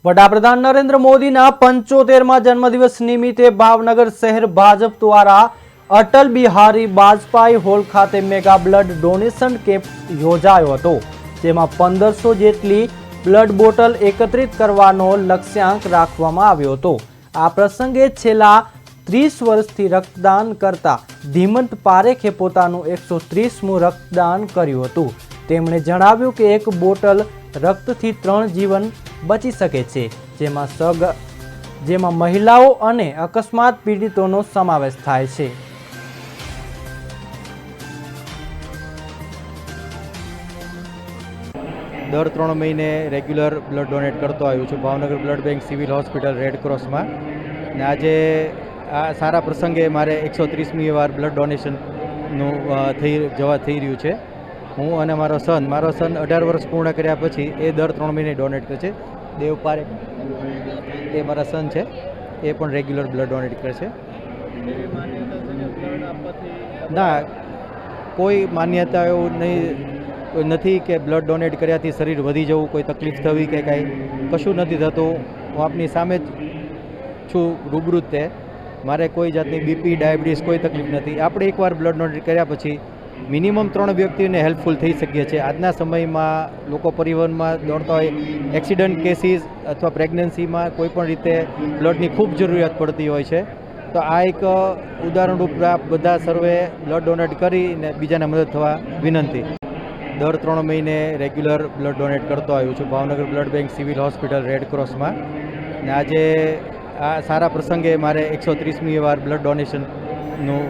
વડાપ્રધાન નરેન્દ્ર મોદીના 75મા જન્મદિવસ નિમિત્તે ભાવનગર શહેર ભાજપ દ્વારા અટલ બિહારી વાજપેયી હોલ ખાતે મેગા બ્લડ ડોનેશન કેમ્પ યોજાયો હતો, જેમાં 1500 જેટલી બ્લડ બોટલ એકત્રિત કરવાનો લક્ષ્યાંક રાખવામાં આવ્યો હતો। આ પ્રસંગે છેલ્લા 30 વર્ષથી રક્તદાન કરતા ધીમંત પારેખે પોતાનું 130મું રક્તદાન કર્યું હતું। તેમણે જણાવ્યું કે એક બોટલ રક્તથી 3 જીવન બચી શકે છે, જેમાં મહિલાઓ અને અકસ્માત પીડિતોનો સમાવેશ થાય છે। દર 3 મહિને રેગ્યુલર બ્લડ ડોનેટ કરતો આવ્યો છું Bhavnagar blood bank civil hospital red ક્રોસમાં। ને આજે આ સારા પ્રસંગે મારે 130મી વાર બ્લડ ડોનેશનનું થઈ રહ્યું છે। હું અને મારો સન 18 વર્ષ પૂર્ણ કર્યા પછી એ દર 3 મહિને ડોનેટ કરે છે। દેવ પારેખ એ મારા સન છે, એ પણ રેગ્યુલર બ્લડ ડોનેટ કરે છે। ના, કોઈ માન્યતા એવું નથી કે બ્લડ ડોનેટ કર્યાથી શરીર વધી જવું, કોઈ તકલીફ થવી કે કાંઈ કશું નથી થતું। હું આપની સામે જ છું, રૂબરૂ જ તે મારે કોઈ જાતની બીપી ડાયાબિટીસ કોઈ તકલીફ નથી। આપણે એકવાર બ્લડ ડોનેટ કર્યા પછી મિનિમમ 3 વ્યક્તિને હેલ્પફુલ થઈ શકીએ છીએ। આજના સમયમાં લોકો પરિવહનમાં દોડતા હોય, એક્સિડન્ટ કેસીસ અથવા પ્રેગ્નન્સીમાં કોઈ પણ રીતે બ્લડની ખૂબ જરૂરિયાત પડતી હોય છે, તો આ એક ઉદાહરણરૂપ બધા સર્વે બ્લડ ડોનેટ કરીને બીજાને મદદ થવા વિનંતી। દર 3 મહિને રેગ્યુલર બ્લડ ડોનેટ કરતો આવ્યો છું Bhavnagar blood bank civil hospital red ક્રોસમાં। ને આજે આ સારા પ્રસંગે મારે 130મી વાર બ્લડ ડોનેશનનું